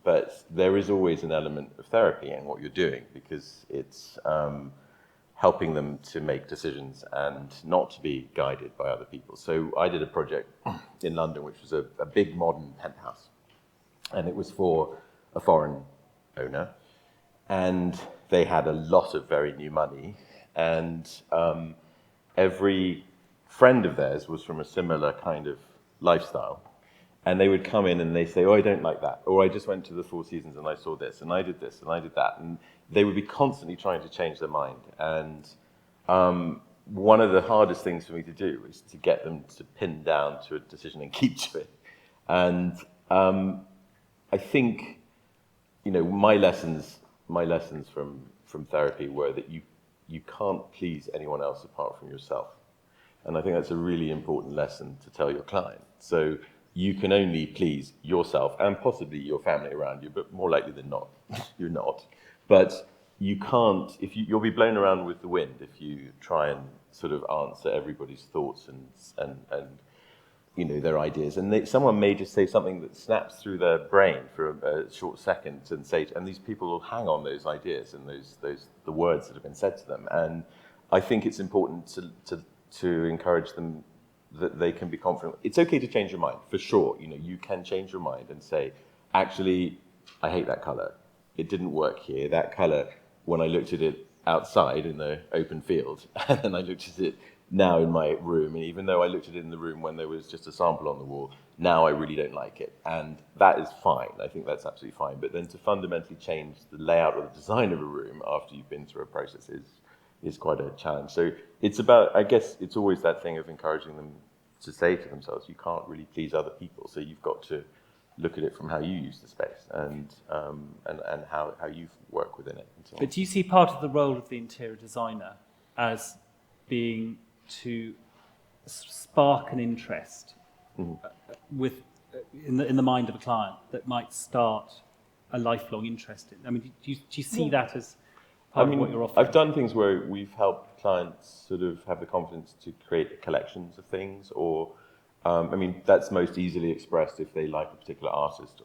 But there is always an element of therapy in what you're doing, because it's helping them to make decisions and not to be guided by other people. So I did a project in London, which was a big modern penthouse. And it was for a foreign owner. And they had a lot of very new money. And every friend of theirs was from a similar kind of lifestyle. And they would come in and they say, oh, I don't like that. Or I just went to the Four Seasons and I saw this, and I did this, and I did that. And they would be constantly trying to change their mind. And one of the hardest things for me to do is to get them to pin down to a decision and keep to it. And I think, my lessons from therapy were that you can't please anyone else apart from yourself. And I think that's a really important lesson to tell your client. So you can only please yourself and possibly your family around you, but more likely than not, you're not. But you can't, you'll be blown around with the wind if you try and sort of answer everybody's thoughts and their ideas. And someone may just say something that snaps through their brain for a short second and these people will hang on those ideas and the words that have been said to them. And I think it's important to encourage them that they can be confident. It's okay to change your mind, for sure. You can change your mind and say, actually, I hate that color. It didn't work here. That color, when I looked at it outside in the open field, and then I looked at it now in my room, and even though I looked at it in the room when there was just a sample on the wall, now I really don't like it. And that is fine. I think that's absolutely fine. But then to fundamentally change the layout or the design of a room after you've been through a process is quite a challenge. So it's about, I guess, it's always that thing of encouraging them to say to themselves, you can't really please other people, so you've got to look at it from how you use the space and how you work within it. And so on. But do you see part of the role of the interior designer as being to spark an interest in the mind of a client that might start a lifelong interest in? Do you see that as part of what you're offering? I've done things where we've helped clients sort of have the confidence to create collections of things, or that's most easily expressed if they like a particular artist,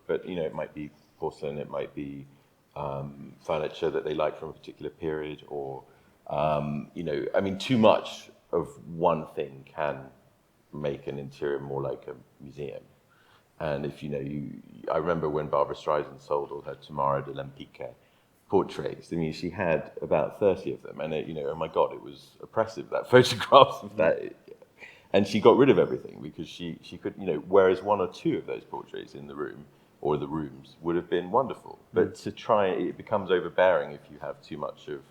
but it might be porcelain, it might be furniture that they like from a particular period, or too much of one thing can make an interior more like a museum. And if I remember when Barbara Streisand sold all her Tamara de Lempicka portraits. She had about 30 of them, and oh my God, it was oppressive, that photographs of that. And she got rid of everything because she could, whereas 1 or 2 of those portraits in the room or the rooms would have been wonderful. But it becomes overbearing if you have too much of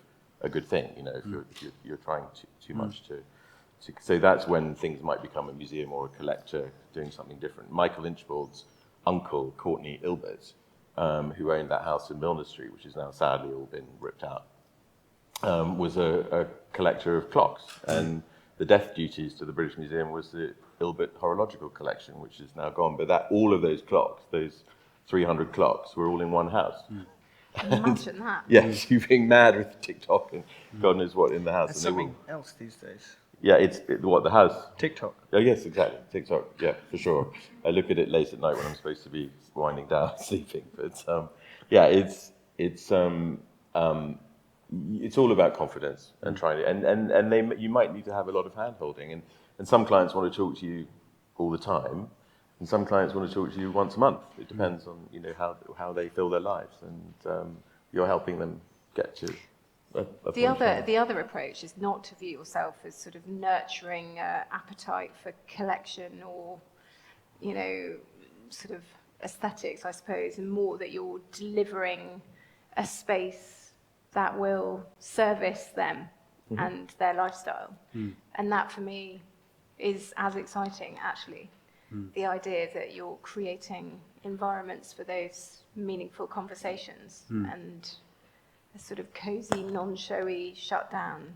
a good thing. You know, if you're trying too much to. So that's when things might become a museum or a collector doing something different. Michael Lynchbull's uncle, Courtney Ilbert, who owned that house in Milner Street, which has now sadly all been ripped out, was a collector of clocks. And the death duties to the British Museum was the Ilbert Horological Collection, which is now gone. But all of those clocks, those 300 clocks, were all in one house. Imagine that. Yes, you being mad with TikTok and God knows what in the house. There's And they something else these days. Yeah, what, the house? TikTok. Oh, yes, exactly. TikTok, yeah, for sure. I look at it late at night when I'm supposed to be winding down, sleeping. But yeah, it's all about confidence and trying to, and you might need to have a lot of hand holding, and some clients want to talk to you all the time, and some clients want to talk to you once a month. It depends on how they fill their lives, and you're helping them get to. The other approach is not to view yourself as sort of nurturing appetite for collection or, sort of aesthetics, I suppose, and more that you're delivering a space that will service them and their lifestyle. And that for me is as exciting, actually. The idea that you're creating environments for those meaningful conversations and a sort of cozy, non-showy, shut down,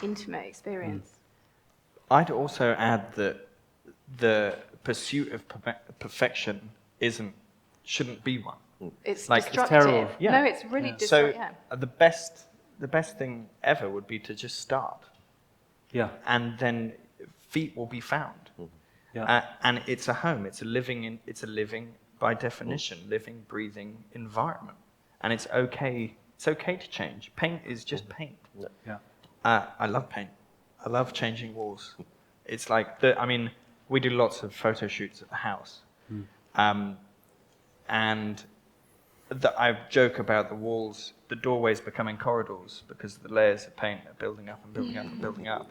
intimate experience. I'd also add that the pursuit of perfection shouldn't be one. It's Like, destructive. it's terrible. Yeah. No, it's really So destructive. the best thing ever would be to just start, Yeah. and then feet will be found. Yeah. And it's a home. It's a living, by definition, living, breathing environment, and it's okay. It's okay to change. Paint is just paint. Yeah. I love paint. I love changing walls. It's like we do lots of photo shoots at the house, and I joke about the walls, the doorways becoming corridors because the layers of paint are building up and building up and building up.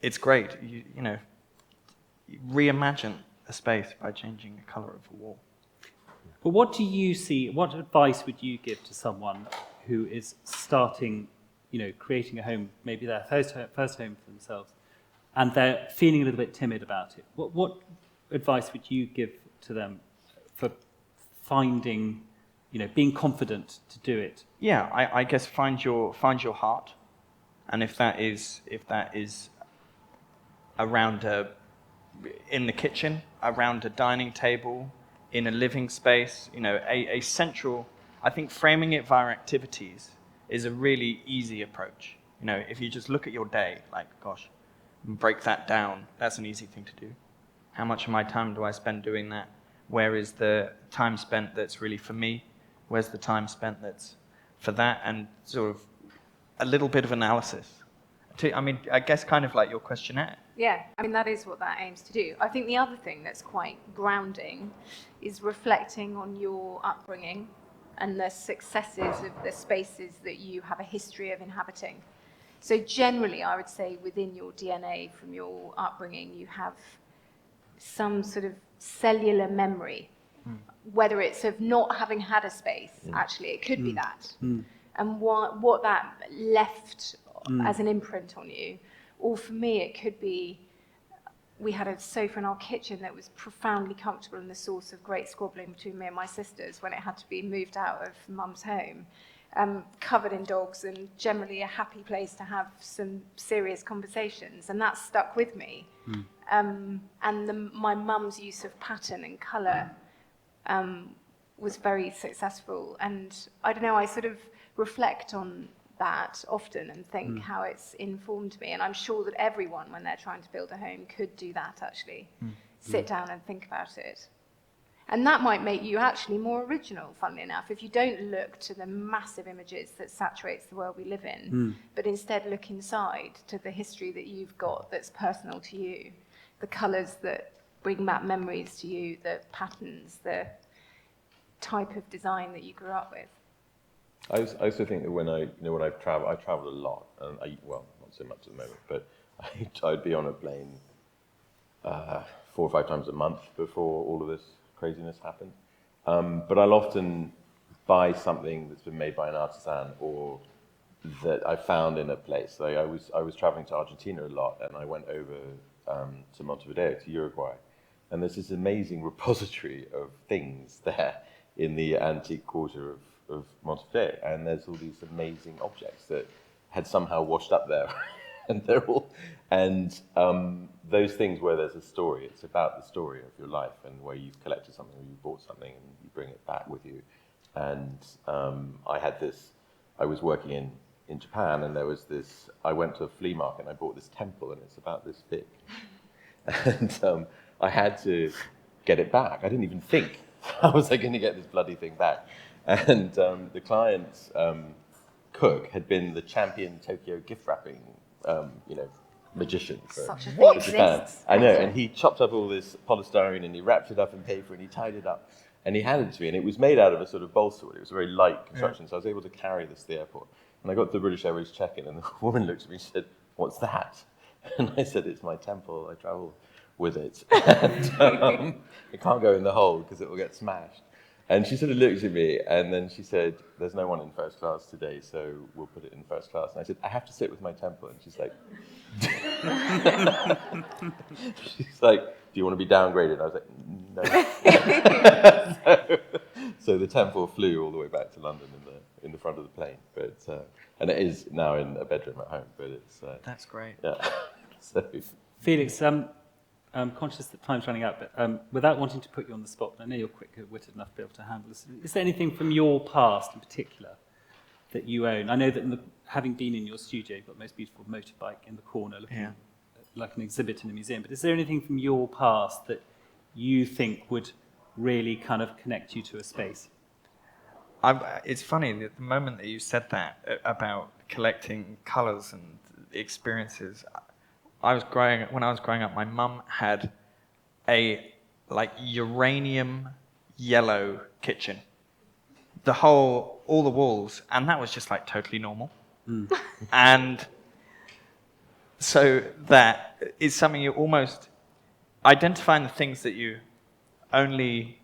It's great. You reimagine a space by changing the color of a wall. But what do you see, what advice would you give to someone who is starting, creating a home, maybe their first home for themselves, and they're feeling a little bit timid about it? What advice would you give to them for finding, being confident to do it? Yeah, I guess find your heart, and if that is around in the kitchen, around a dining table, in a living space, a central. I think framing it via activities is a really easy approach. If you just look at your day, like, gosh, break that down. That's an easy thing to do. How much of my time do I spend doing that? Where is the time spent that's really for me? Where's the time spent that's for that? And sort of a little bit of analysis. I guess kind of like your questionnaire. Yeah, that is what that aims to do. I think the other thing that's quite grounding is reflecting on your upbringing and the successes of the spaces that you have a history of inhabiting. So generally, I would say within your DNA from your upbringing, you have some sort of cellular memory, whether it's of not having had a space, actually, it could be that. And what that left as an imprint on you, or for me, it could be we had a sofa in our kitchen that was profoundly comfortable and the source of great squabbling between me and my sisters when it had to be moved out of mum's home, covered in dogs and generally a happy place to have some serious conversations. And that stuck with me. My mum's use of pattern and colour was very successful. And I don't know, I sort of reflect on that often and think how it's informed me. And I'm sure that everyone, when they're trying to build a home, could do that actually. Sit down and think about it. And that might make you actually more original, funnily enough, if you don't look to the massive images that saturates the world we live in, but instead look inside to the history that you've got that's personal to you, the colours that bring back memories to you, the patterns, the type of design that you grew up with. I also think that when I've traveled a lot, and not so much at the moment, but I'd be on a plane 4 or 5 times a month before all of this craziness happened. But I'll often buy something that's been made by an artisan or that I found in a place. Like I was traveling to Argentina a lot, and I went over to Montevideo, to Uruguay, and there's this amazing repository of things there in the antique quarter of Montevideo, and there's all these amazing objects that had somehow washed up there, and they're all, and those things where there's a story, it's about the story of your life, and where you've collected something, or you bought something, and you bring it back with you. And I was working in Japan, and there was this, I went to a flea market and I bought this temple, and it's about this big. And I had to get it back. I didn't even think, how was I going to get this bloody thing back? And the client's cook had been the champion Tokyo gift wrapping, magician for Such a for thing Japan. exists. I know, and he chopped up all this polystyrene and he wrapped it up in paper and he tied it up. And he handed it to me, and it was made out of a sort of balsa wood. It was a very light construction, so I was able to carry this to the airport. And I got to the British Airways check-in, and the woman looked at me and said, "What's that?" And I said, "It's my temple. I travel with it. And it can't go in the hold because it will get smashed." And she sort of looked at me, and then she said, "There's no one in first class today, so we'll put it in first class." And I said, "I have to sit with my temple." And she's like, she's like, "Do you want to be downgraded?" I was like, "No." So the temple flew all the way back to London in the front of the plane, but and it is now in a bedroom at home. But it's That's great. yeah. So Felix, I'm conscious that time's running out, but without wanting to put you on the spot, I know you're quick-witted enough to be able to handle this. Is there anything from your past in particular that you own? I know that having been in your studio, you've got the most beautiful motorbike in the corner, looking like an exhibit in a museum. But is there anything from your past that you think would really kind of connect you to a space? It's funny, the moment that you said that about collecting colours and experiences, when I was growing up, my mum had a uranium yellow kitchen. All the walls, and that was just totally normal. And so that is something you almost identifying the things that you only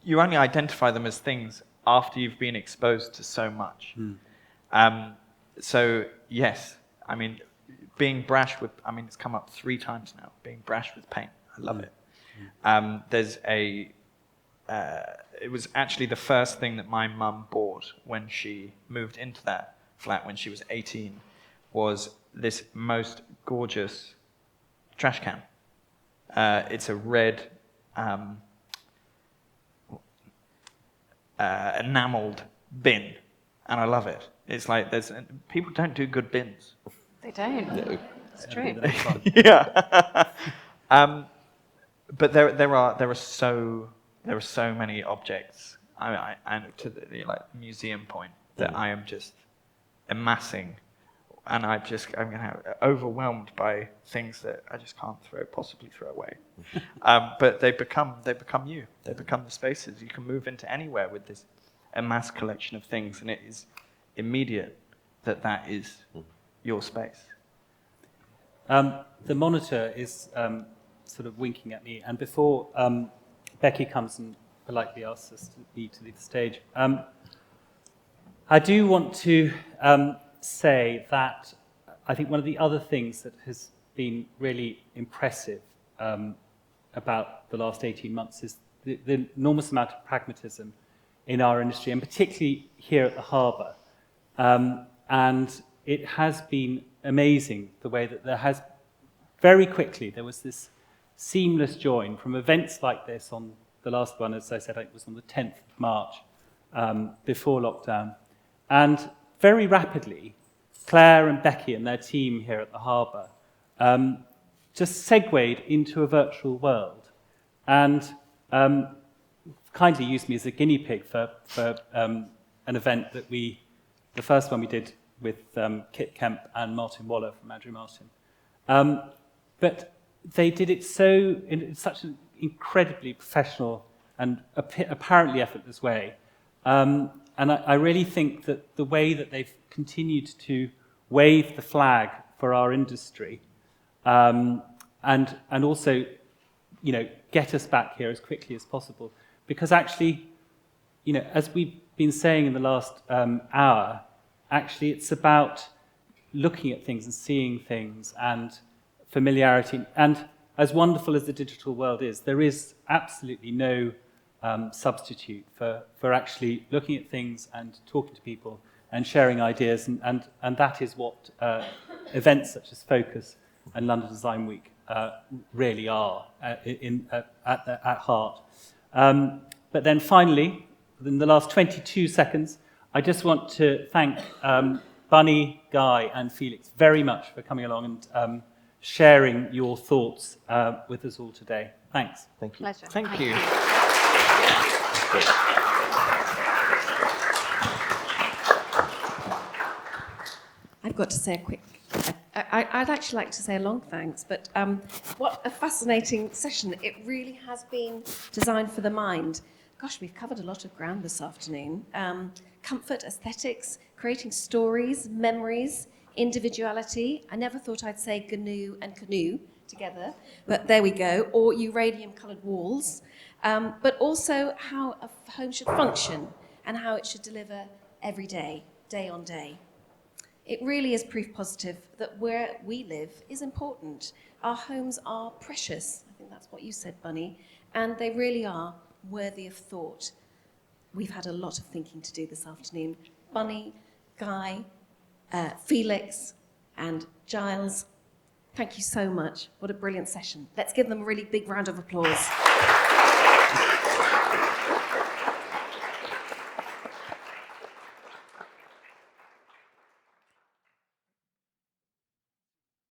identify them as things after you've been exposed to so much. So yes, I mean, being brash with, it's come up 3 times now, being brash with paint. I love it. It was actually the first thing that my mum bought when she moved into that flat when she was 18, was this most gorgeous trash can. It's a red enameled bin, and I love it. It's like people don't do good bins. They don't. no. It's true. Yeah. But there are so many objects. And to the museum point that I am just amassing, and I'm overwhelmed by things that I just can't possibly throw away. But they become you. They become the spaces. You can move into anywhere with this amassed collection of things, and it is immediate that is your space. The monitor is sort of winking at me, and before Becky comes and politely asks us to leave the stage, I do want to say that I think one of the other things that has been really impressive about the last 18 months is the enormous amount of pragmatism in our industry, and particularly here at the Harbour. And it has been amazing the way that very quickly there was this seamless join from events like this. On the last one, as I said, it was on the 10th of March, before lockdown. And very rapidly, Claire and Becky and their team here at the Harbour just segued into a virtual world, and kindly used me as a guinea pig for an event that the first one we did with Kit Kemp and Martin Waller from Andrew Martin. But they did it in such an incredibly professional and apparently effortless way. And I really think that the way that they've continued to wave the flag for our industry, and also, get us back here as quickly as possible, because actually, as we been saying in the last hour, actually it's about looking at things and seeing things and familiarity. And as wonderful as the digital world is, there is absolutely no substitute for actually looking at things and talking to people and sharing ideas. And that is what events such as Focus and London Design Week really are at heart. But then finally, in the last 22 seconds, I just want to thank Bunny, Guy and Felix very much for coming along and sharing your thoughts with us all today. Thanks. Thank you. Pleasure. Thank you. I've got to say a quick. I'd actually like to say a long thanks, but what a fascinating session. It really has been designed for the mind. Gosh, we've covered a lot of ground this afternoon. Comfort, aesthetics, creating stories, memories, individuality. I never thought I'd say GNU and canoe together, but there we go. Or uranium-coloured walls. But also how a home should function and how it should deliver every day, day on day. It really is proof positive that where we live is important. Our homes are precious. I think that's what you said, Bunny. And they really are worthy of thought. We've had a lot of thinking to do this afternoon. Bunny, Guy, Felix, and Giles, thank you so much. What a brilliant session. Let's give them a really big round of applause.